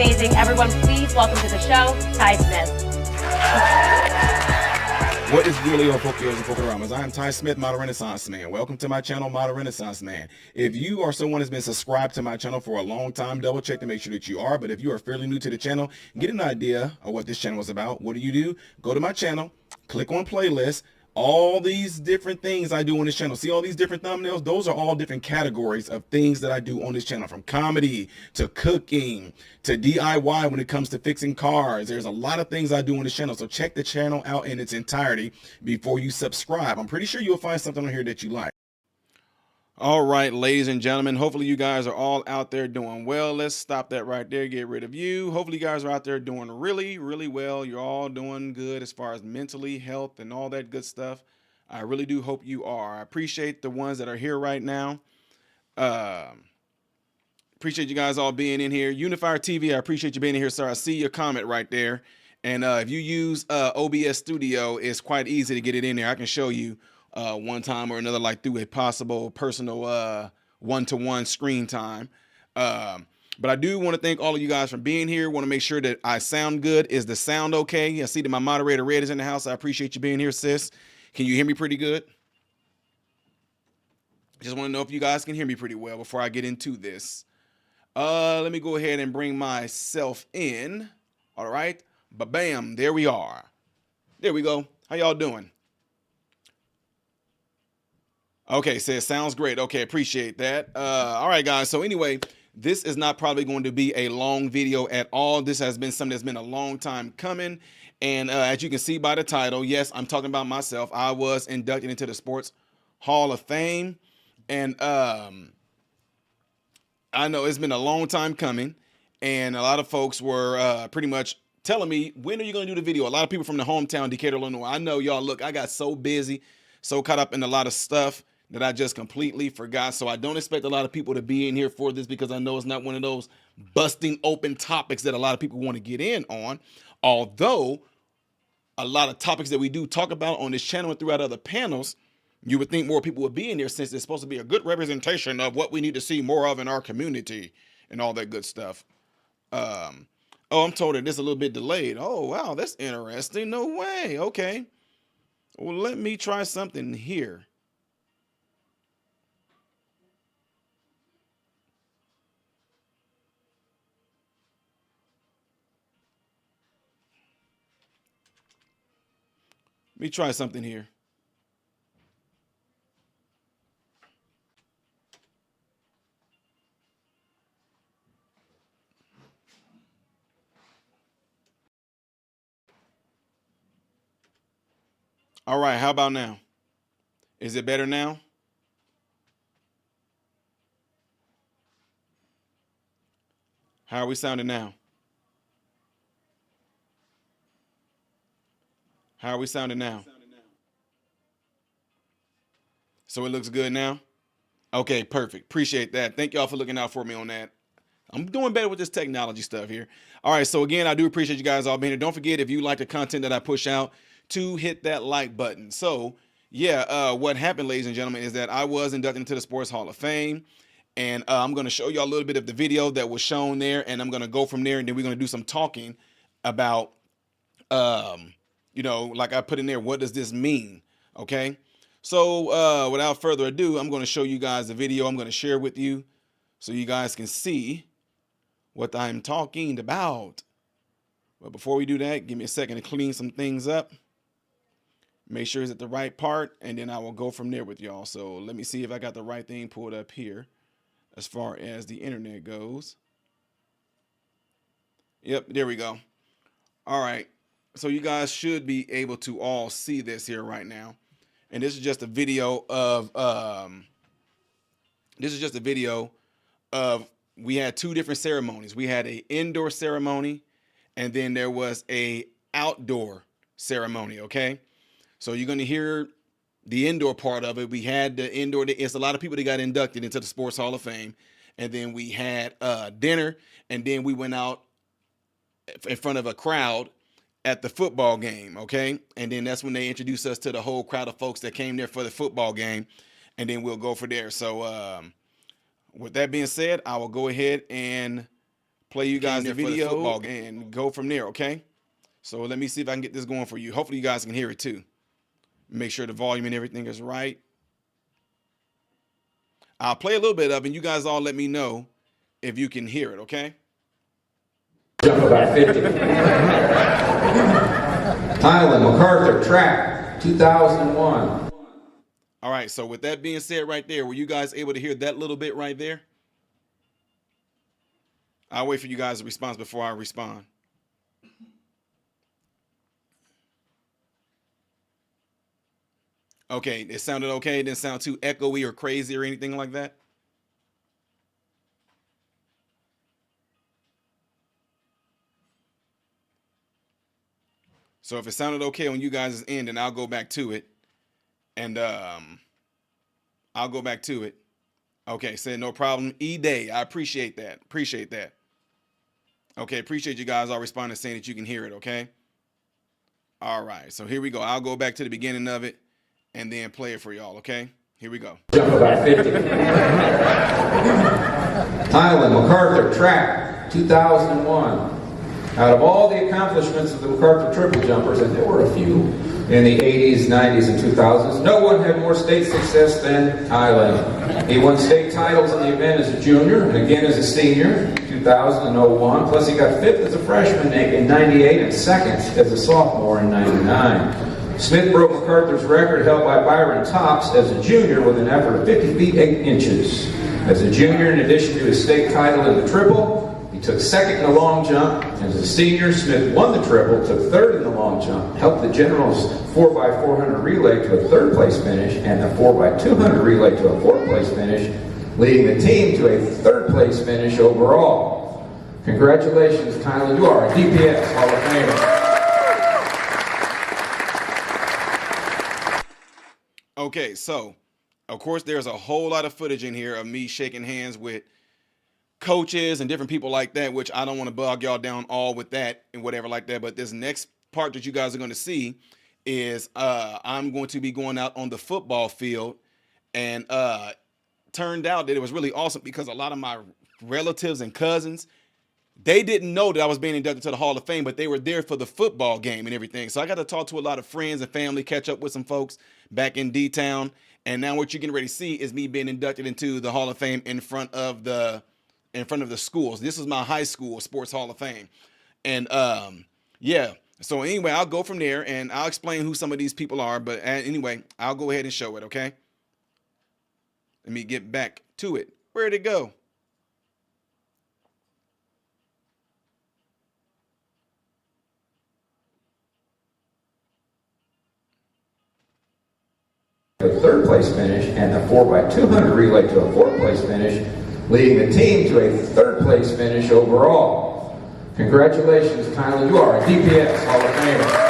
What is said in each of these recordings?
amazing. Everyone, please welcome to the show, Ty Smith. What is Julio Pokios and Pokeramas? I am Ty Smith, Model Renaissance Man. Welcome to my channel, Model Renaissance Man. If you are someone that's been subscribed to my channel for a long time, double check to make sure that you are. But if you are fairly new to the channel, get an idea of what this channel is about. What do? Go to my channel, click on playlist. All these different things I do on this channel. See all these different thumbnails? Those are all different categories of things that I do on this channel, from comedy to cooking to DIY when it comes to fixing cars. There's a lot of things I do on this channel. So check the channel out in its entirety before you subscribe. I'm pretty sure you'll find something on here that you like. All right, ladies and gentlemen, hopefully you guys are all out there doing well. Let's stop that right there, get rid of you. Hopefully you guys are out there doing really, really well. You're all doing good as far as mentally, health, and all that good stuff. I really do hope you are. I appreciate the ones that are here right now. Appreciate you guys all being in here. Unifier TV, I appreciate you being in here, sir. I see your comment right there. And if you use OBS Studio, it's quite easy to get it in there. I can show you one time or another, like through a possible personal one-to-one screen time. But I do want to thank all of you guys for being here. Want to make sure that I sound good. Is the sound okay? I see that my moderator Red is in the house. I appreciate you being here, sis. Can you hear me pretty good? Just want to know if you guys can hear me pretty well before I get into this. Let me go ahead and bring myself in. All right. Ba-bam. There we are. There we go. How y'all doing? Okay, says sounds great. Okay, appreciate that. All right, guys. So anyway, this is not probably going to be a long video at all. This has been something that's been a long time coming. And as you can see by the title, yes, I'm talking about myself. I was inducted into the Sports Hall of Fame. And I know it's been a long time coming. And a lot of folks were pretty much telling me, when are you going to do the video? A lot of people from the hometown, Decatur, Illinois. I know y'all, look, I got so busy, so caught up in a lot of stuff that I just completely forgot. So I don't expect a lot of people to be in here for this, because I know it's not one of those busting open topics that a lot of people want to get in on. Although a lot of topics that we do talk about on this channel and throughout other panels, you would think more people would be in there, since it's supposed to be a good representation of what we need to see more of in our community and all that good stuff. Oh, I'm told that this is a little bit delayed. Oh, wow, that's interesting. No way. Okay. Well, let me try something here. Let me try something here. All right, how about now? Is it better now? How are we sounding now? How are we sounding now? So it looks good now? Okay, perfect. Appreciate that. Thank y'all for looking out for me on that. I'm doing better with this technology stuff here. All right, so again, I do appreciate you guys all being here. Don't forget, if you like the content that I push out, to hit that like button. So yeah, what happened, ladies and gentlemen, is that I was inducted into the Sports Hall of Fame. And I'm going to show you a little bit of the video that was shown there. And I'm going to go from there. And then we're going to do some talking about, you know, like I put in there, what does this mean? Okay. So without further ado, I'm going to show you guys the video. I'm going to share with you so you guys can see what I'm talking about. But before we do that, give me a second to clean some things up. Make sure it's at the right part. And then I will go from there with y'all. So let me see if I got the right thing pulled up here as far as the internet goes. Yep, there we go. All right. So you guys should be able to all see this here right now. And this is just a video of we had two different ceremonies. We had an indoor ceremony, and then there was a outdoor ceremony. Okay. So you're going to hear the indoor part of it. We had the indoor, it's a lot of people that got inducted into the Sports Hall of Fame. And then we had dinner, and then we went out in front of a crowd at the football game. Okay. And then that's when they introduced us to the whole crowd of folks that came there for the football game. And then we'll go for there. So with that being said, I will go ahead and play you guys the video and go from there, okay? So let me see if I can get this going for you. Hopefully you guys can hear it too. Make sure the volume and everything is right. I'll play a little bit of it, and you guys all let me know if you can hear it, okay? Jump about 50. Highland, MacArthur, track, 2001. All right, so with that being said right there, were you guys able to hear that little bit right there? I'll wait for you guys to respond before I respond. Okay, it sounded okay. It didn't sound too echoey or crazy or anything like that. So if it sounded okay on you guys' end, then I'll go back to it. And I'll go back to it. Okay, said no problem. E-Day, I appreciate that. Appreciate that. Okay, appreciate you guys all responding saying that you can hear it, okay? All right, so here we go. I'll go back to the beginning of it and then play it for y'all, okay? Here we go. Jump about 50. Highland, MacArthur, track, 2001. Out of all the accomplishments of the MacArthur triple jumpers, and there were a few in the 80s, 90s, and 2000s, no one had more state success than Highland. He won state titles in the event as a junior and again as a senior, 2000 and 01. Plus he got fifth as a freshman in 98 and second as a sophomore in 99. Smith broke MacArthur's record held by Byron Topps as a junior with an effort of 50 feet 8 inches. As a junior, in addition to his state title in the triple, he took second in the long jump. As a senior, Smith won the triple, took third in the long jump, helped the Generals 4x400 relay to a third place finish, and the 4x200 relay to a fourth place finish, leading the team to a third place finish overall. Congratulations, Tyler. You are a DPS Hall of Famer. Okay, so, of course, there's a whole lot of footage in here of me shaking hands with coaches and different people like that, which I don't want to bog y'all down all with that and whatever like that. But this next part that you guys are going to see is I'm going to be going out on the football field. And turned out that it was really awesome because a lot of my relatives and cousins, they didn't know that I was being inducted to the Hall of Fame, but they were there for the football game and everything. So I got to talk to a lot of friends and family, catch up with some folks back in D-Town. And now what you're getting ready to see is me being inducted into the Hall of Fame in front of the schools. This is my high school sports Hall of Fame. And yeah. So anyway, I'll go from there and I'll explain who some of these people are. But anyway, I'll go ahead and show it, okay? Let me get back to it. Where'd it go? A third place finish and the 4x200 relay to a fourth place finish, leading the team to a third place finish overall. Congratulations, Tyler. You are a DPS Hall of Famer.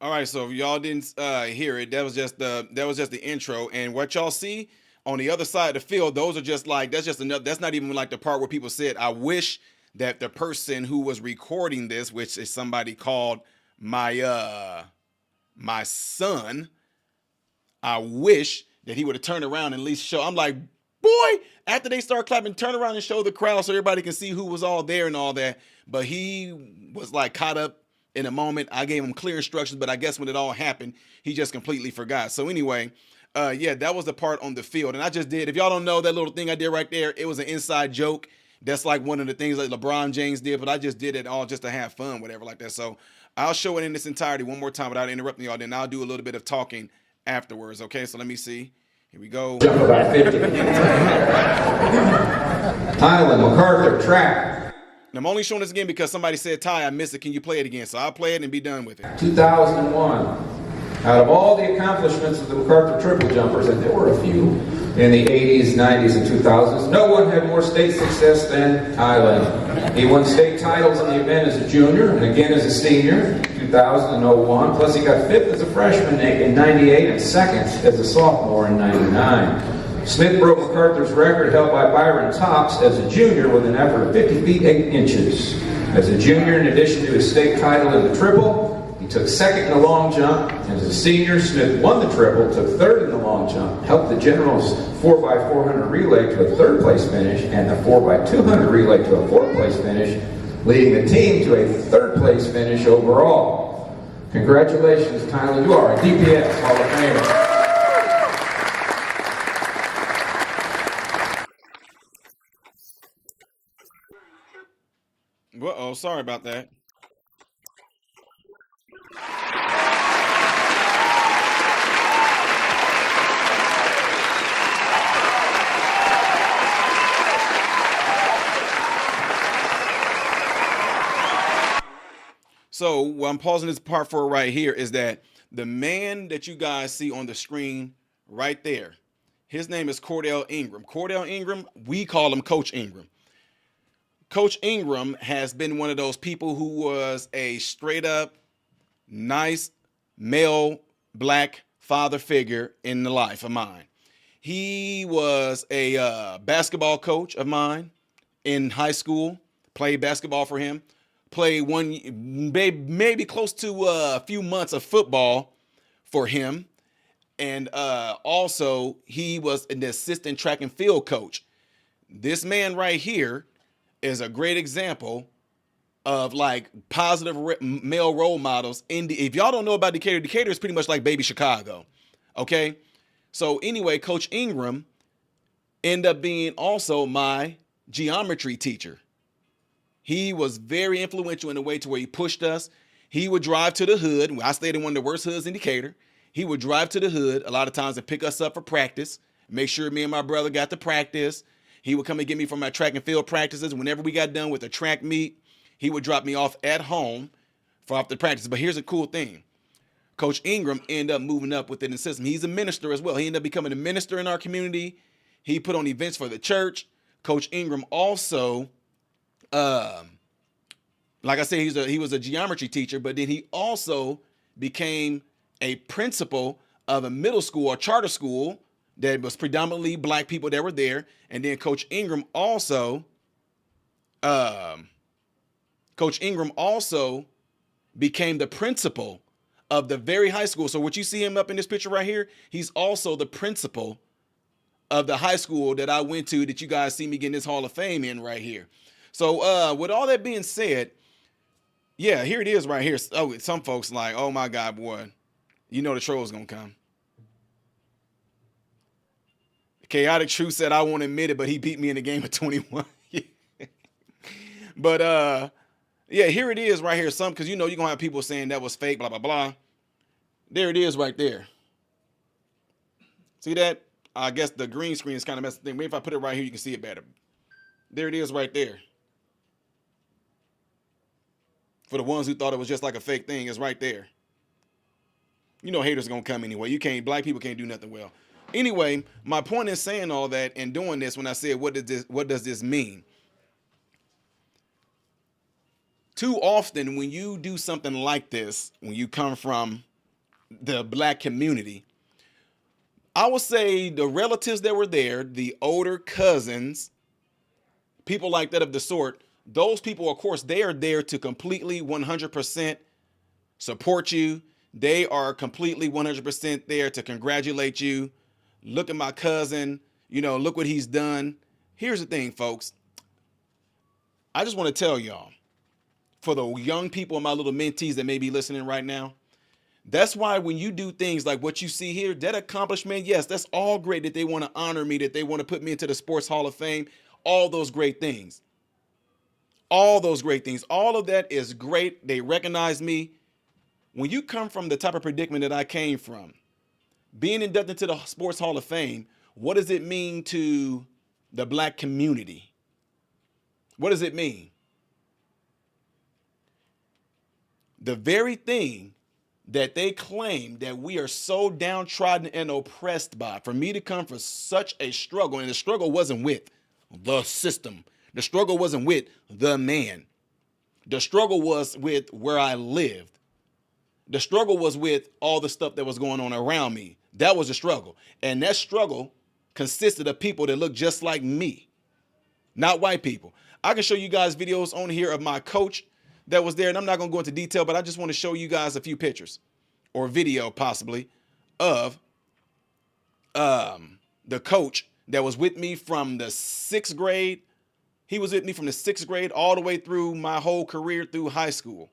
All right, so if y'all didn't hear it, that was just the intro. And what y'all see on the other side of the field, those are just like, that's just another, that's not even like the part where people said, I wish that the person who was recording this, which is somebody called my my son, I wish that he would have turned around and at least show. I'm like, boy, after they start clapping, turn around and show the crowd so everybody can see who was all there and all that. But he was like caught up in a moment. I gave him clear instructions, but I guess when it all happened, he just completely forgot. So anyway, yeah, that was the part on the field. And I just did, if y'all don't know that little thing I did right there, it was an inside joke. That's like one of the things that LeBron James did, but I just did it all just to have fun, whatever like that. So I'll show it in its entirety one more time without interrupting y'all. Then I'll do a little bit of talking afterwards. Okay, so let me see. Here we go. Jump about 50. Highland, MacArthur, track. And I'm only showing this again because somebody said, Ty, I missed it. Can you play it again? So I'll play it and be done with it. 2001. Out of all the accomplishments of the MacArthur triple jumpers, and there were a few in the 80s, 90s, and 2000s, no one had more state success than Tylen. He won state titles in the event as a junior and again as a senior, 2000 and 01. Plus he got fifth as a freshman in 98 and second as a sophomore in 99. Smith broke MacArthur's record held by Byron Topps as a junior with an effort of 50 feet 8 inches. As a junior, in addition to his state title in the triple, he took second in the long jump, and as a senior, Smith won the triple, took third in the long jump, helped the Generals 4x400 relay to a third place finish, and the 4x200 relay to a fourth place finish, leading the team to a third place finish overall. Congratulations, Tyler. You are a DPS Hall of Famer. Uh-oh, sorry about that. So what I'm pausing this part for right here is that the man that you guys see on the screen right there, his name is Cordell Ingram. Cordell Ingram, we call him Coach Ingram. Coach Ingram has been one of those people who was a straight up, nice, male, black father figure in the life of mine. He was a basketball coach of mine in high school, played basketball for him, played maybe close to a few months of football for him. And also he was an assistant track and field coach. This man right here is a great example of like positive male role models. If y'all don't know about Decatur, Decatur is pretty much like baby Chicago. Okay. So anyway, Coach Ingram ended up being also my geometry teacher. He was very influential in a way to where he pushed us. He would drive to the hood. I stayed in one of the worst hoods in Decatur. He would drive to the hood a lot of times and pick us up for practice, make sure me and my brother got to practice. He would come and get me from my track and field practices. Whenever we got done with the track meet, he would drop me off at home for after practice. But here's a cool thing. Coach Ingram ended up moving up within the system. He's a minister as well. He ended up becoming a minister in our community. He put on events for the church. Coach Ingram also, like I said, he was a geometry teacher, but then he also became a principal of a middle school or charter school that was predominantly black people that were there. And then Coach Ingram also became the principal of the very high school. So what you see him up in this picture right here, he's also the principal of the high school that I went to that you guys see me getting this Hall of Fame in right here. So with all that being said, yeah, here it is right here. Oh, some folks like, oh my God, boy, you know the troll's gonna come. Chaotic Truth said, I won't admit it, but he beat me in the game of 21. But yeah, here it is right here. Because you know you're gonna have people saying that was fake, blah, blah, blah. There it is right there. See that? I guess the green screen is kind of messed thing. Maybe if I put it right here, you can see it better. There it is right there. For the ones who thought it was just like a fake thing, it's right there. You know haters are gonna come anyway. Black people can't do nothing well. Anyway, my point in saying all that and doing this, when I said, what does this mean? Too often when you do something like this, when you come from the black community, I would say the relatives that were there, the older cousins, people like that of the sort, those people, of course, they are there to completely 100% support you. They are completely 100% there to congratulate you. Look at my cousin, look what he's done. Here's the thing, folks. I just want to tell y'all, for the young people and my little mentees that may be listening right now, that's why when you do things like what you see here, that accomplishment, yes, that's all great that they want to honor me, that they want to put me into the Sports Hall of Fame, all those great things. All those great things. All of that is great. They recognize me. When you come from the type of predicament that I came from, being inducted to the Sports Hall of Fame, what does it mean to the black community? What does it mean? The very thing that they claim that we are so downtrodden and oppressed by, for me to come from such a struggle, and the struggle wasn't with the system. The struggle wasn't with the man. The struggle was with where I lived. The struggle was with all the stuff that was going on around me. That was the struggle. And that struggle consisted of people that looked just like me, not white people. I can show you guys videos on here of my coach that was there, and I'm not going to go into detail, but I just want to show you guys a few pictures or video possibly of the coach that was with me from the 6th grade. He was with me from the 6th grade all the way through my whole career through high school.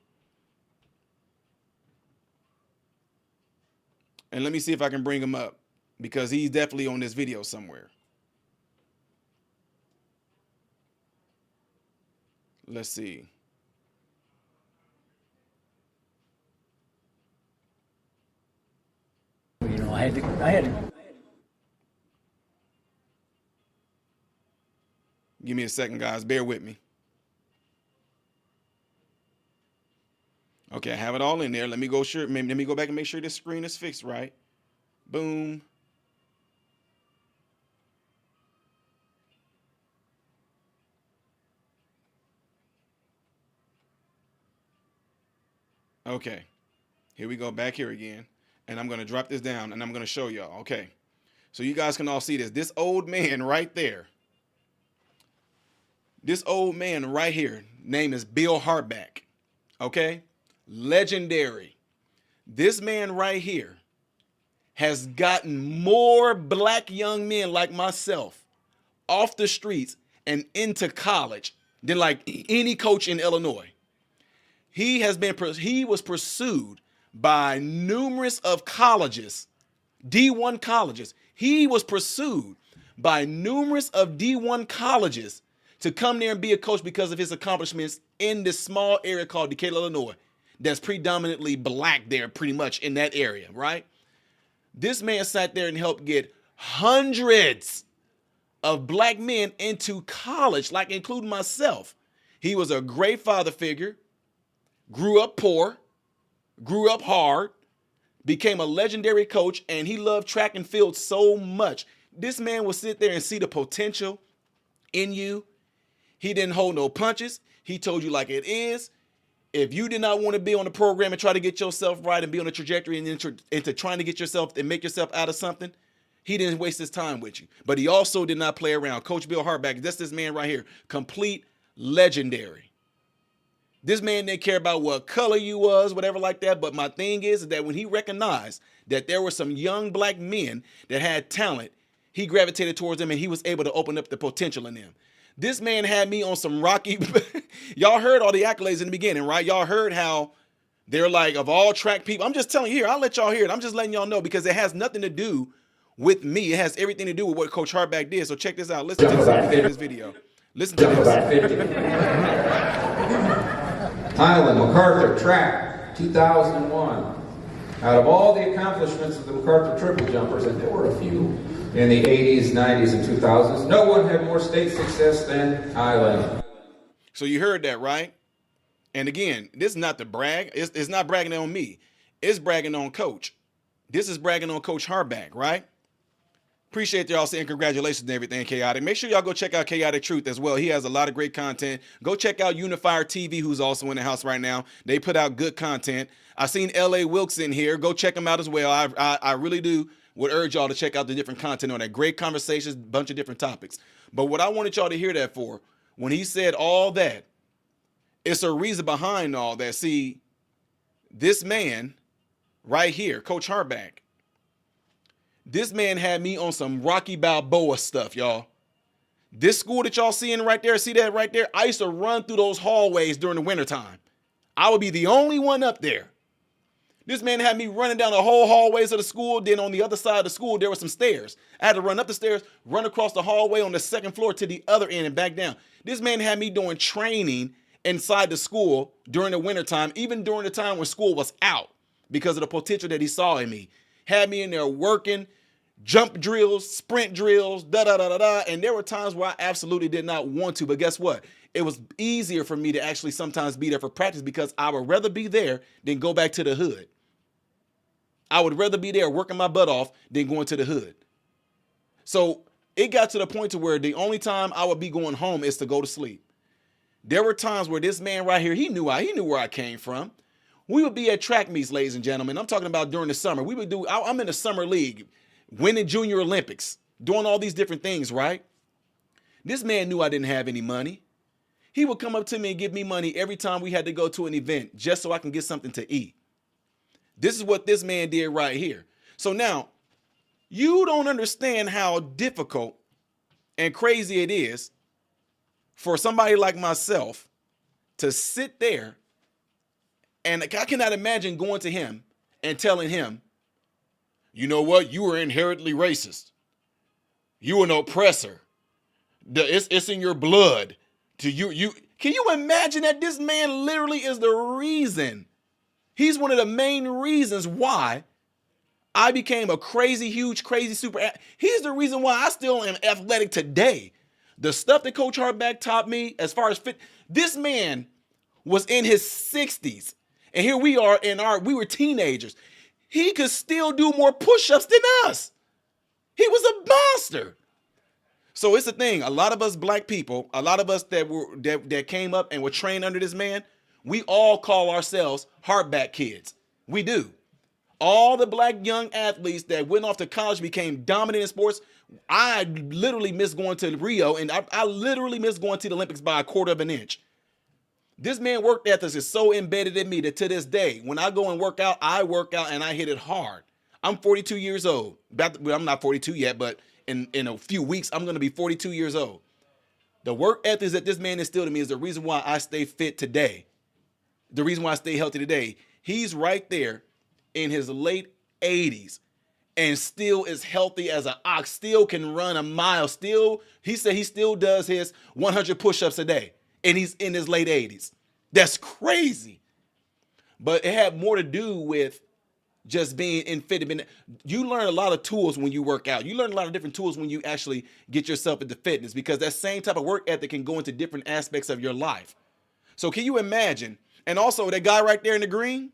And let me see if I can bring him up, because he's definitely on this video somewhere. Let's see. You know, I had to. Give me a second, guys. Bear with me. Okay, I have it all in there. Let me go back and make sure this screen is fixed right. Boom. Okay, here we go back here again. And I'm going to drop this down and I'm going to show y'all. Okay, so you guys can all see this. This old man right there. This old man right here, name is Bill Harbach. Okay, legendary. This man right here has gotten more black young men like myself off the streets and into college than like any coach in Illinois. He was pursued by numerous of colleges, D1 colleges. He was pursued by numerous of D1 colleges to come there and be a coach because of his accomplishments in this small area called Decatur, Illinois, that's predominantly black there, pretty much in that area, right? This man sat there and helped get hundreds of black men into college, like including myself. He was a great father figure, grew up poor, grew up hard, became a legendary coach, and he loved track and field so much. This man would sit there and see the potential in you. He didn't hold no punches. He told you like it is. If you did not want to be on the program and try to get yourself right and be on a trajectory and into trying to get yourself and make yourself out of something, he didn't waste his time with you. But he also did not play around. Coach Bill Harbach, that's this man right here, complete legendary. This man didn't care about what color you was, whatever like that. But my thing is that when he recognized that there were some young black men that had talent, he gravitated towards them and he was able to open up the potential in them. This man had me on some rocky. Y'all heard all the accolades in the beginning, right? Y'all heard how they're like, of all track people. I'm just telling you here. I'll let y'all hear it. I'm just letting y'all know because it has nothing to do with me. It has everything to do with what Coach Harbach did. So check this out. Listen to this video. Listen to this. Highland MacArthur track 2001. Out of all the accomplishments of the MacArthur triple jumpers, and there were a few in the 80s, 90s, and 2000s, no one had more state success than Highland. So you heard that, right? And again, this is not to brag. It's not bragging on me. It's bragging on Coach. This is bragging on Coach Harbach, right? Appreciate y'all saying congratulations and everything, Chaotic. Make sure y'all go check out Chaotic Truth as well. He has a lot of great content. Go check out Unifier TV, who's also in the house right now. They put out good content. I seen L.A. Wilkes in here. Go check him out as well. I really would urge y'all to check out the different content on that. Great conversations, bunch of different topics. But what I wanted y'all to hear that for, when he said all that, it's a reason behind all that. See, this man right here, Coach Harbach, this man had me on some Rocky Balboa stuff, y'all. This school that y'all seeing right there, see that right there? I used to run through those hallways during the wintertime. I would be the only one up there. This man had me running down the whole hallways of the school. Then on the other side of the school, there were some stairs. I had to run up the stairs, run across the hallway on the second floor to the other end and back down. This man had me doing training inside the school during the wintertime, even during the time when school was out, because of the potential that he saw in me. Had me in there working, jump drills, sprint drills, da-da-da-da-da. And there were times where I absolutely did not want to. But guess what? It was easier for me to actually sometimes be there for practice because I would rather be there than go back to the hood. I would rather be there working my butt off than going to the hood. So it got to the point to where the only time I would be going home is to go to sleep. There were times where this man right here, he knew where I came from. We would be at track meets, ladies and gentlemen. I'm talking about during the summer. I'm in the summer league, winning junior Olympics, doing all these different things, right? This man knew I didn't have any money. He would come up to me and give me money every time we had to go to an event just so I can get something to eat. This is what this man did right here. So now, you don't understand how difficult and crazy it is for somebody like myself to sit there, and I cannot imagine going to him and telling him, you know what, you are inherently racist. You an oppressor. It's in your blood. Can you imagine that this man literally is the reason? He's one of the main reasons why I became a crazy, huge, crazy super. He's the reason why I still am athletic today. The stuff that Coach Harbach taught me as far as fit, this man was in his 60s. And here we are we were teenagers. He could still do more push-ups than us. He was a monster. So it's the thing. A lot of us black people, a lot of us that came up and were trained under this man, we all call ourselves Harbach kids. We do. All the black young athletes that went off to college became dominant in sports. I literally missed going to Rio, and I literally missed going to the Olympics by a quarter of an inch. This man work ethics is so embedded in me that to this day, when I go and work out and I hit it hard. I'm 42 years old. I'm not 42 yet, but in a few weeks, I'm going to be 42 years old. The work ethics that this man instilled in me is the reason why I stay fit today. The reason why I stay healthy today. He's right there in his late 80s and still is healthy as an ox, still can run a mile, he said he still does his 100 push-ups a day, and he's in his late 80s. That's crazy. But it had more to do with just being in fit. You learn a lot of tools when you work out. You learn a lot of different tools when you actually get yourself into fitness, because that same type of work ethic can go into different aspects of your life. So can you imagine? And also that guy right there in the green,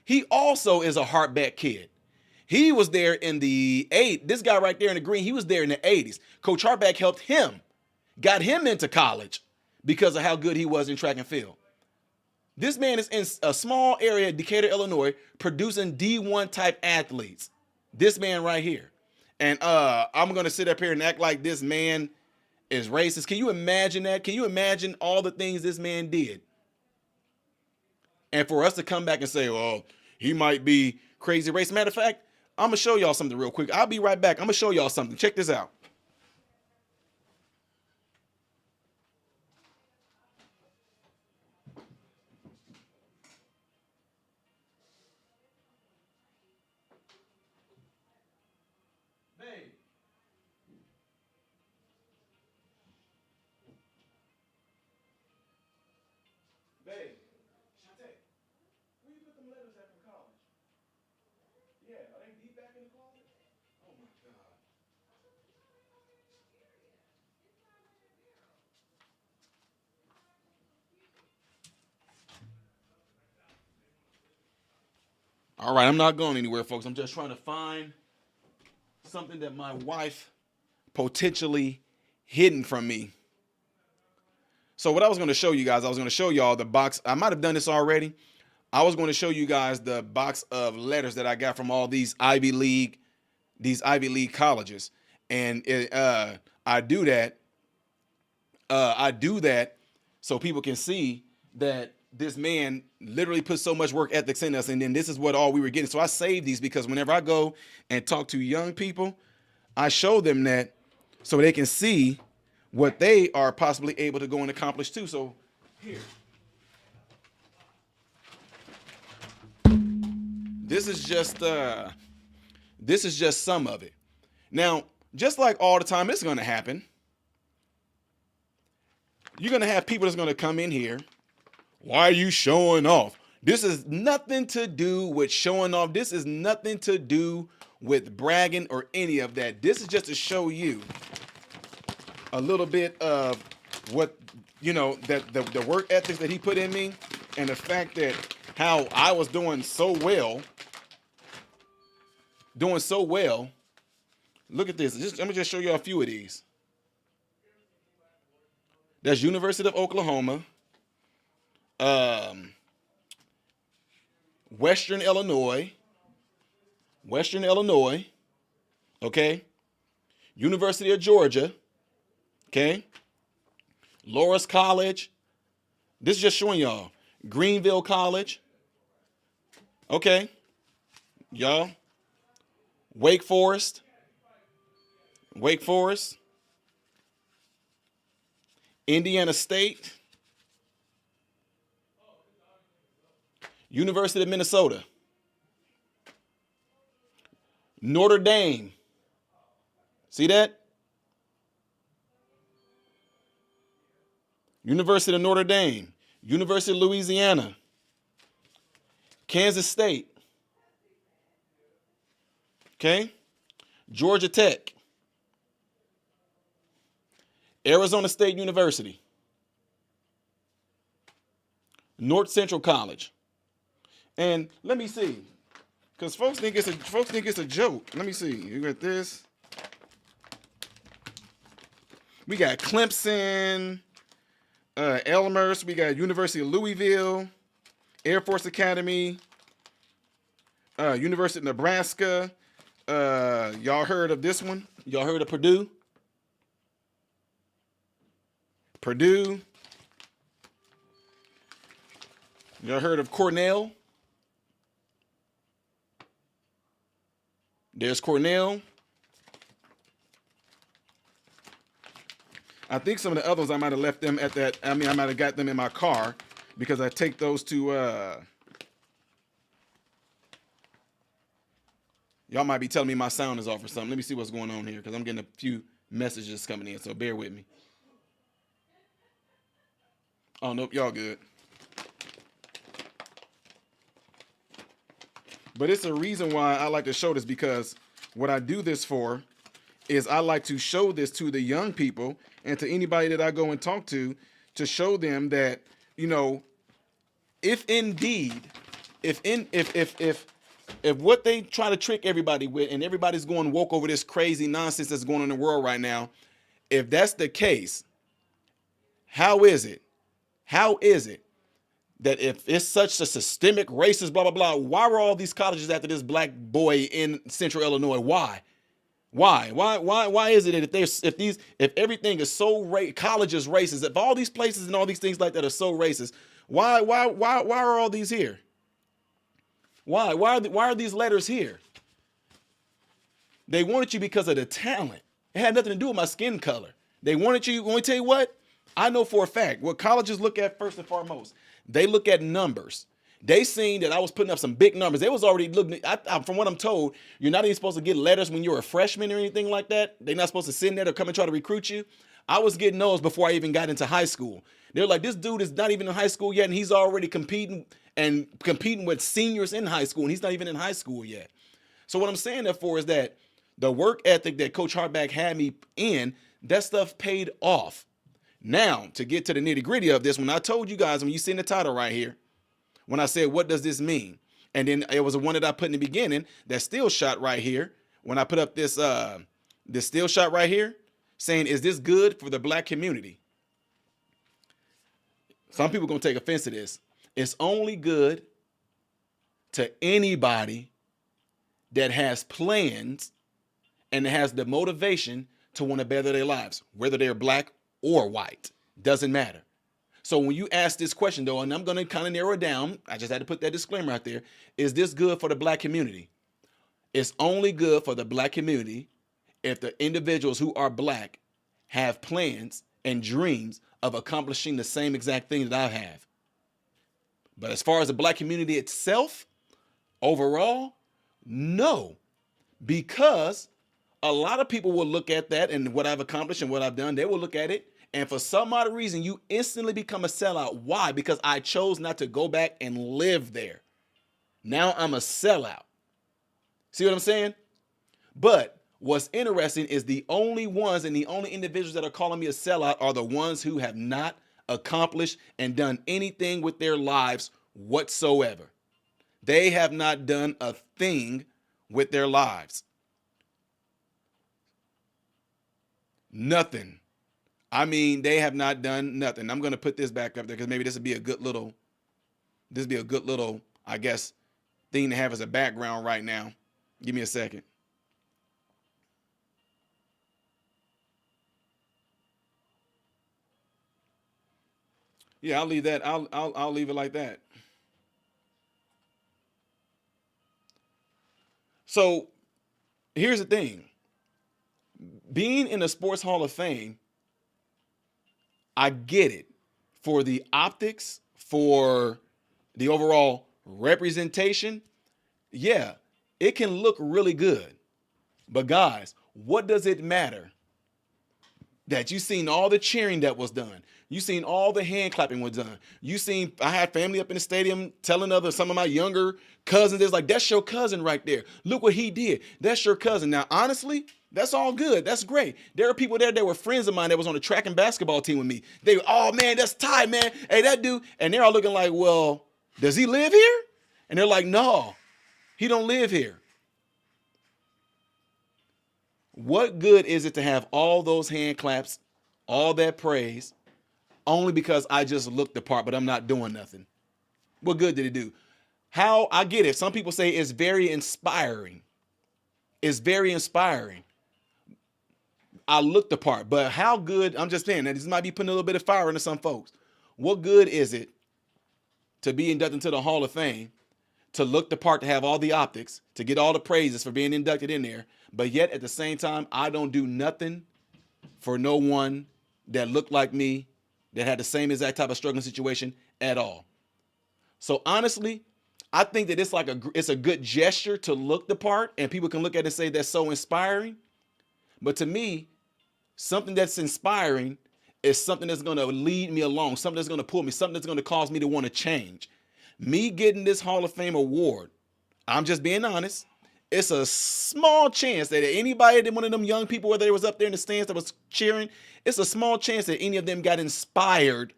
he also is a Harbach kid. He was there in the this guy right there in the green, he was there in the 80s. Coach Harbach helped him, got him into college because of how good he was in track and field. This man is in a small area, Decatur, Illinois, producing D1 type athletes. This man right here. And I'm going to sit up here and act like this man is racist. Can you imagine that? Can you imagine all the things this man did? And for us to come back and say, well, he might be crazy racist. Matter of fact, I'm going to show y'all something real quick. I'll be right back. I'm going to show y'all something. Check this out. Babe, Shante, where you put them letters at from college? Yeah, are they deep back in the closet? Oh my God. All right, I'm not going anywhere, folks. I'm just trying to find something that my wife potentially hidden from me. So what I was going to show you guys, I was going to show y'all the box. I might have done this already. I was going to show you guys the box of letters that I got from all these Ivy League colleges. And I do that so people can see that this man literally put so much work ethics in us, and then this is what all we were getting. So I save these because whenever I go and talk to young people, I show them that so they can see what they are possibly able to go and accomplish too. So here. This is just some of it. Now, just like all the time, it's going to happen. You're going to have people that's going to come in here. Why are you showing off? This is nothing to do with showing off. This is nothing to do with bragging or any of that. This is just to show you a little bit of what, that the work ethics that he put in me, and the fact that how I was doing so well. Look at this. Let me just show you a few of these. That's University of Oklahoma, Western Illinois, okay, University of Georgia, okay, Loras College. This is just showing y'all. Greenville College, okay, y'all. Wake Forest, Indiana State, University of Minnesota, Notre Dame. See that? University of Notre Dame, University of Louisiana, Kansas State, okay, Georgia Tech, Arizona State University, North Central College. And let me see, because folks think it's a joke. Let me see. You got this. We got Clemson, Elmhurst. We got University of Louisville, Air Force Academy, University of Nebraska. Y'all heard of this one? Y'all heard of Purdue? Y'all heard of Cornell? There's Cornell. I think some of the others I might have left them at that. I might have got them in my car because I take those to. Y'all might be telling me my sound is off or something. Let me see what's going on here because I'm getting a few messages coming in, so bear with me. Oh, nope, y'all good. But it's a reason why I like to show this, because what I do this for is I like to show this to the young people and to anybody that I go and talk to show them that, you know, if what they try to trick everybody with, and everybody's going woke over this crazy nonsense that's going on in the world right now, if that's the case, how is it that if it's such a systemic racist, blah, blah, blah, why were all these colleges after this black boy in Central Illinois? Why is it that if everything is so college is racist, if all these places and all these things like that are so racist, why are all these here? Why are these letters here? They wanted you because of the talent. It had nothing to do with my skin color. They wanted you. Let me tell you what, I know for a fact what colleges look at first and foremost. They look at numbers. They seen that I was putting up some big numbers. They was already looking. From what I'm told, you're not even supposed to get letters when you're a freshman or anything like that. They're not supposed to send there to come and try to recruit you. I was getting those before I even got into high school. They're like, this dude is not even in high school yet, and he's already competing with seniors in high school, and he's not even in high school yet. So what I'm saying that for is that the work ethic that Coach Harbach had me in, that stuff paid off. Now, to get to the nitty gritty of this, when I told you guys, when you see the title right here, when I said, what does this mean? And then it was the one that I put in the beginning, that still shot right here. When I put up this still shot right here, saying, is this good for the black community? Some people are going to take offense to this. It's only good to anybody that has plans and has the motivation to want to better their lives, whether they're black or white, doesn't matter. So when you ask this question though, and I'm going to kind of narrow it down, I just had to put that disclaimer out there. Is this good for the black community? It's only good for the black community if the individuals who are black have plans and dreams of accomplishing the same exact thing that I have. But as far as the black community itself, overall, no, because a lot of people will look at that and what I've accomplished and what I've done, they will look at it. And for some odd reason, you instantly become a sellout. Why? Because I chose not to go back and live there. Now I'm a sellout. See what I'm saying? But what's interesting is the only ones and the only individuals that are calling me a sellout are the ones who have not accomplished and done anything with their lives whatsoever. They have not done a thing with their lives. Nothing. I mean, they have not done nothing. I'm going to put this back up there because maybe this would be a good little, I guess, thing to have as a background right now. Give me a second. Yeah, I'll leave that. I'll leave it like that. So here's the thing. Being in the Sports Hall of Fame, I get it. For the optics, for the overall representation, yeah, it can look really good. But guys, what does it matter that you seen all the cheering that was done? You seen all the hand clapping was done. You seen, I had family up in the stadium telling some of my younger cousins, it's like, that's your cousin right there. Look what he did. That's your cousin. Now, honestly, that's all good. That's great. There are people there that were friends of mine that was on the track and basketball team with me. They were, oh man, that's Ty, man. Hey, that dude. And they're all looking like, well, does he live here? And they're like, no, he don't live here. What good is it to have all those hand claps, all that praise, only because I just looked the part, but I'm not doing nothing? What good did it do? How, I get it. Some people say it's very inspiring. It's very inspiring. I looked the part, but how good, I'm just saying that this might be putting a little bit of fire into some folks. What good is it to be inducted into the Hall of Fame, to look the part, to have all the optics, to get all the praises for being inducted in there, but yet at the same time, I don't do nothing for no one that looked like me, that had the same exact type of struggling situation at all. So honestly, I think that it's a good gesture to look the part, and people can look at it and say that's so inspiring. But to me, something that's inspiring is something that's going to lead me along, something that's going to pull me, something that's going to cause me to want to change. Me getting this Hall of Fame award, I'm just being honest, it's a small chance that anybody, that one of them young people, whether they was up there in the stands that was cheering, it's a small chance that any of them got inspired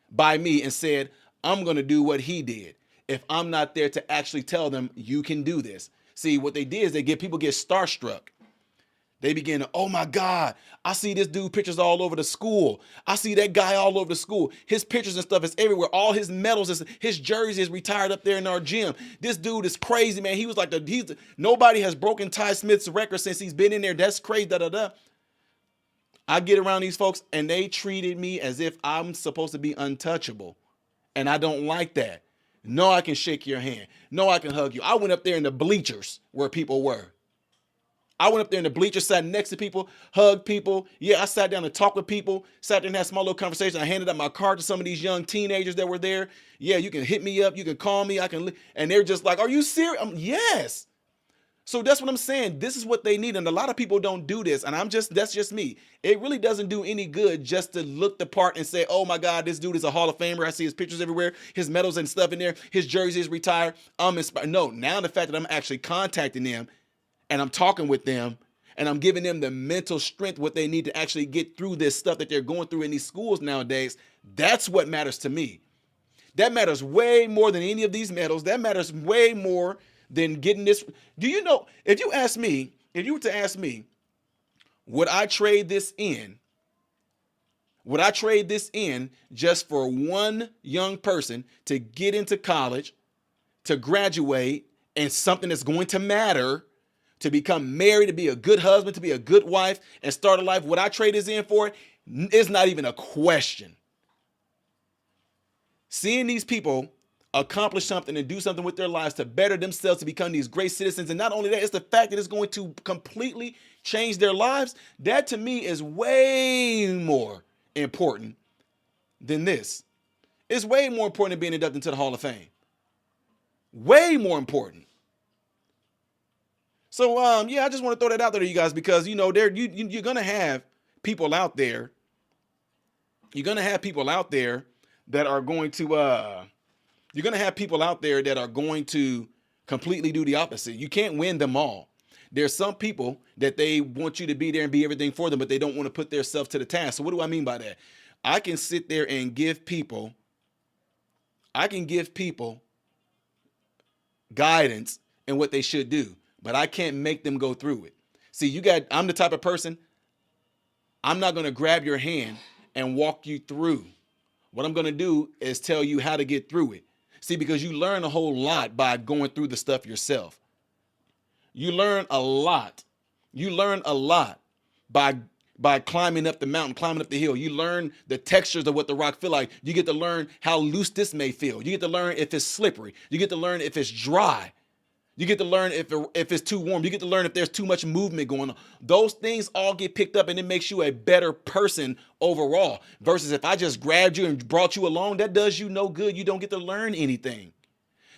by me and said, I'm going to do what he did, if I'm not there to actually tell them you can do this. See, what they did is people get starstruck. They begin to, oh my God, I see this dude pictures all over the school. I see that guy all over the school. His pictures and stuff is everywhere. All his medals, his jersey is retired up there in our gym. This dude is crazy, man. He was like, nobody has broken Ty Smith's record since he's been in there. That's crazy, I get around these folks and they treated me as if I'm supposed to be untouchable. And I don't like that. No, I can shake your hand. No, I can hug you. I went up there in the bleachers where people were. I went up there in the bleachers, sat next to people, hugged people. Yeah, I sat down and talked with people, sat there and had a small little conversation. I handed out my card to some of these young teenagers that were there. Yeah, you can hit me up. You can call me. And they're just like, are you serious? Yes. So that's what I'm saying. This is what they need. And a lot of people don't do this. And that's just me. It really doesn't do any good just to look the part and say, oh my God, this dude is a Hall of Famer. I see his pictures everywhere, his medals and stuff in there. His jersey is retired. I'm inspired. No, now the fact that I'm actually contacting them and I'm talking with them and I'm giving them the mental strength, what they need to actually get through this stuff that they're going through in these schools nowadays. That's what matters to me. That matters way more than any of these medals. That matters way more than getting this. Do you know, if you were to ask me, would I trade this in? Would I trade this in just for one young person to get into college, to graduate, and something that's going to matter, to become married, to be a good husband, to be a good wife, and start a life? Would I trade this in for it? It's not even a question. Seeing these people accomplish something and do something with their lives to better themselves, to become these great citizens. And not only that, it's the fact that it's going to completely change their lives. That to me is way more important than this. It's way more important than being inducted into the Hall of Fame. Way more important. So, yeah, I just want to throw that out there to you guys because, you know, you're going to have people out there. You're going to have people out there that are going to, you're going to have people out there that are going to completely do the opposite. You can't win them all. There's some people that they want you to be there and be everything for them, but they don't want to put themselves to the task. So what do I mean by that? I can sit there and give people, I can give people guidance in what they should do, but I can't make them go through it. See, I'm the type of person, I'm not going to grab your hand and walk you through. What I'm going to do is tell you how to get through it. See, because you learn a whole lot by going through the stuff yourself. You learn a lot. You learn a lot by climbing up the mountain, climbing up the hill. You learn the textures of what the rock feel like. You get to learn how loose this may feel. You get to learn if it's slippery. You get to learn if it's dry. You get to learn if it's too warm. You get to learn if there's too much movement going on. Those things all get picked up, and it makes you a better person overall. Versus if I just grabbed you and brought you along, that does you no good. You don't get to learn anything.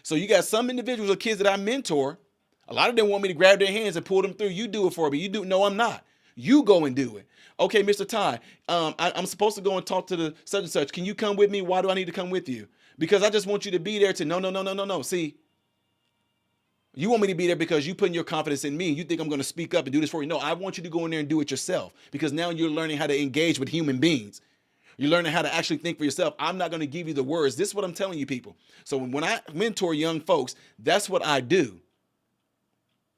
So you got some individuals or kids that I mentor. A lot of them want me to grab their hands and pull them through. You do it for me. You do. No, I'm not. You go and do it. Okay, Mr. Ty, I'm supposed to go and talk to the such and such. Can you come with me? Why do I need to come with you? Because I just want you to be there to no. See, you want me to be there because you putting your confidence in me. You think I'm going to speak up and do this for you. No, I want you to go in there and do it yourself, because now you're learning how to engage with human beings. You're learning how to actually think for yourself. I'm not going to give you the words. This is what I'm telling you, people. So when I mentor young folks, that's what I do.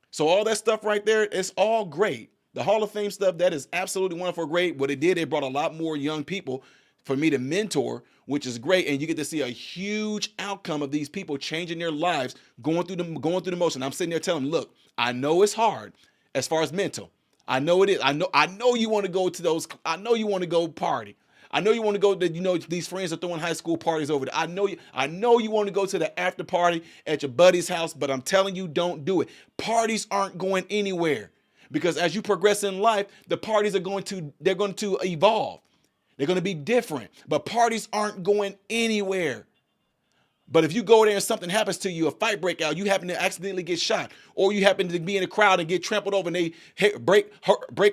So all that stuff right there, it's all great. The Hall of Fame stuff, that is absolutely wonderful, great. What it did, it brought a lot more young people for me to mentor, which is great. And you get to see a huge outcome of these people changing their lives, going through the motion. I'm sitting there telling them, look, I know it's hard as far as mental. I know it is. I know you want to go to those. I know you want to go party. I know you want to go to, these friends are throwing high school parties over there. I know you want to go to the after party at your buddy's house, but I'm telling you, don't do it. Parties aren't going anywhere, because as you progress in life, the parties are going to evolve. They're going to be different, but parties aren't going anywhere. But if you go there and something happens to you, a fight break out, you happen to accidentally get shot, or you happen to be in a crowd and get trampled over and they break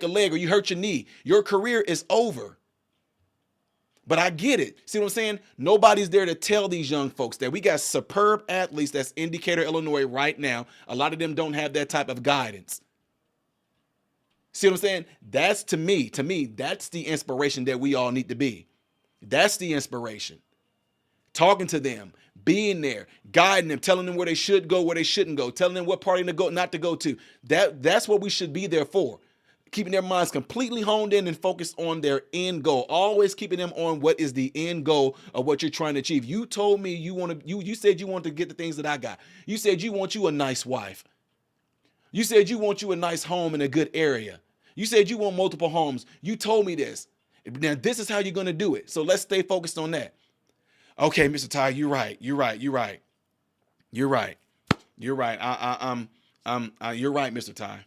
a leg, or you hurt your knee, your career is over. But I get it. See what I'm saying? Nobody's there to tell these young folks that. We got superb athletes that's in Decatur, Illinois right now. A lot of them don't have that type of guidance. See what I'm saying? That's to me, that's the inspiration that we all need to be. That's the inspiration. Talking to them, being there, guiding them, telling them where they should go, where they shouldn't go, telling them what party to go, not to go to. That's what we should be there for. Keeping their minds completely honed in and focused on their end goal. Always keeping them on what is the end goal of what you're trying to achieve. You told me you said you want to get the things that I got. You said you want you a nice wife. You said you want you a nice home in a good area. You said you want multiple homes. You told me this. Now this is how you're going to do it. So let's stay focused on that. Okay, Mr. Ty, you're right. You're right, Mr. Ty.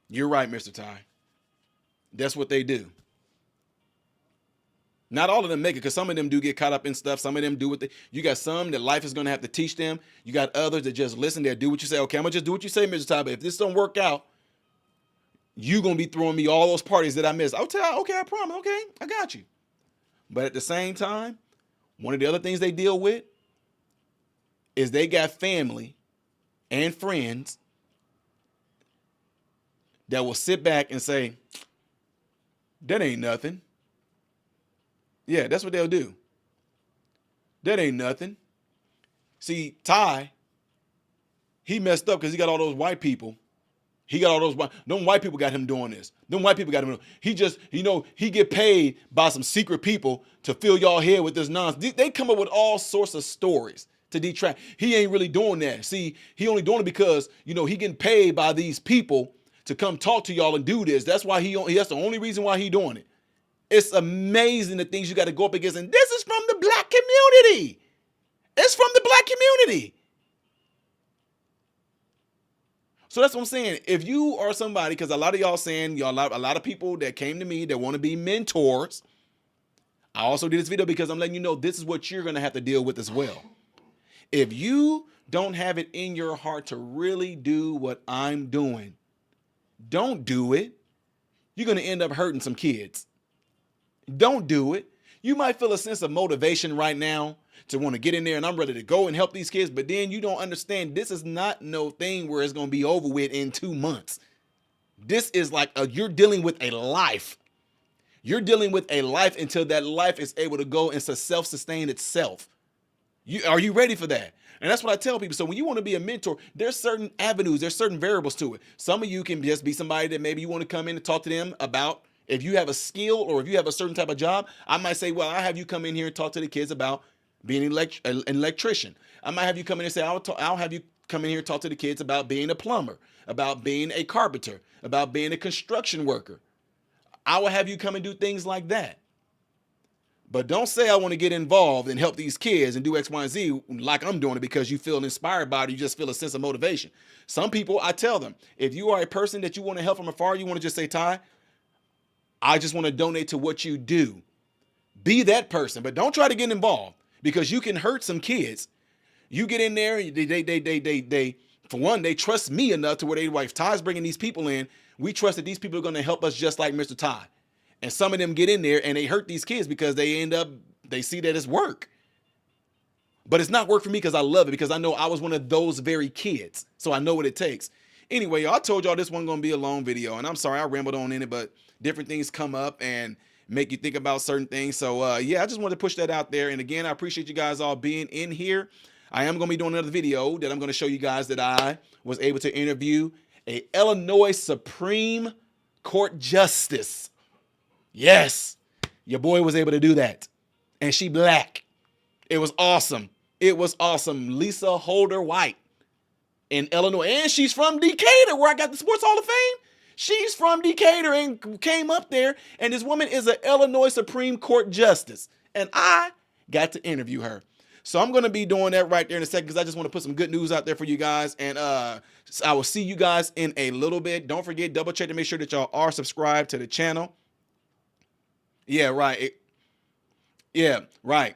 You're right, Mr. Ty. That's what they do. Not all of them make it, because some of them do get caught up in stuff. Some of them do what you got some that life is going to have to teach them. You got others that just listen there, do what you say. Okay, I'm going to just do what you say, Mr. Ty, but if this don't work out, you're going to be throwing me all those parties that I missed. I'll tell you, okay, I promise. Okay, I got you. But at the same time, one of the other things they deal with is they got family and friends that will sit back and say, that ain't nothing. Yeah, that's what they'll do. That ain't nothing. See, Ty, he messed up because he got all those white people. Them white people got him doing this. Them white people got him. He just, he get paid by some secret people to fill y'all head with this nonsense. They come up with all sorts of stories to detract. He ain't really doing that. See, he only doing it because, he getting paid by these people to come talk to y'all and do this. That's why that's the only reason why he doing it. It's amazing the things you got to go up against. And this is from the black community. It's from the black community. So that's what I'm saying. If you are somebody, because a lot of y'all saying, a lot of people that came to me that want to be mentors. I also did this video because I'm letting you know this is what you're going to have to deal with as well. If you don't have it in your heart to really do what I'm doing, don't do it. You're going to end up hurting some kids. Don't do it. You might feel a sense of motivation right now to want to get in there and I'm ready to go and help these kids. But then you don't understand this is not no thing where it's going to be over with in 2 months. This is like you're dealing with a life. You're dealing with a life until that life is able to go and self-sustain itself. Are you ready for that? And that's what I tell people. So when you want to be a mentor, there's certain avenues, there's certain variables to it. Some of you can just be somebody that maybe you want to come in and talk to them about. If you have a skill or if you have a certain type of job, I might say, well, I have you come in here and talk to the kids about being an electrician. I might have you come in and say, I'll have you come in here and talk to the kids about being a plumber, about being a carpenter, about being a construction worker. I will have you come and do things like that. But don't say I want to get involved and help these kids and do X, Y, and Z like I'm doing it because you feel inspired by it. You just feel a sense of motivation. Some people, I tell them, if you are a person that you want to help from afar, you want to just say, Ty, I just want to donate to what you do. Be that person, but don't try to get involved because you can hurt some kids. You get in there, they for one, they trust me enough to where they, if Ty's bringing these people in, we trust that these people are going to help us just like Mr. Ty. And some of them get in there and they hurt these kids because they see that it's work. But it's not work for me because I love it, because I know I was one of those very kids. So I know what it takes. Anyway, I told y'all this wasn't going to be a long video. And I'm sorry I rambled on in it, but different things come up and make you think about certain things. So yeah, I just wanted to push that out there. And again, I appreciate you guys all being in here. I am going to be doing another video that I'm going to show you guys that I was able to interview a Illinois Supreme Court Justice. Yes, your boy was able to do that. And she black. It was awesome. It was awesome. Lisa Holder White in Illinois. And she's from Decatur, where I got the Sports Hall of Fame. She's from Decatur and came up there. And this woman is an Illinois Supreme Court Justice. And I got to interview her. So I'm going to be doing that right there in a second because I just want to put some good news out there for you guys. And I will see you guys in a little bit. Don't forget, double check to make sure that y'all are subscribed to the channel. Yeah, right. Yeah, right.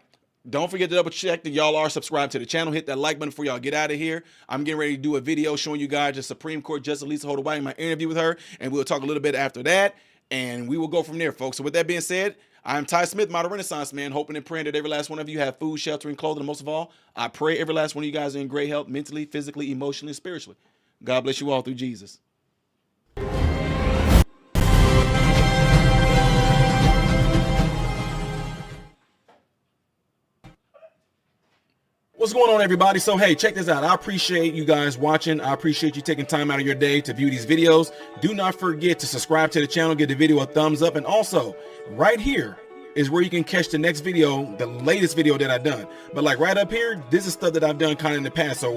Don't forget to double check that y'all are subscribed to the channel. Hit that like button before y'all get out of here. I'm getting ready to do a video showing you guys the Supreme Court Justice Lisa Holder White in my interview with her. And we'll talk a little bit after that. And we will go from there, folks. So with that being said, I'm Ty Smith, Modern Renaissance Man, hoping and praying that every last one of you have food, shelter, and clothing. And most of all, I pray every last one of you guys are in great health, mentally, physically, emotionally, and spiritually. God bless you all through Jesus. What's going on, everybody? So, hey, check this out. I appreciate you guys watching. I appreciate you taking time out of your day to view these videos. Do not forget to subscribe to the channel, give the video a thumbs up, and also right here is where you can catch the next video, the latest video that I've done. But like right up here, this is stuff that I've done kind of in the past. So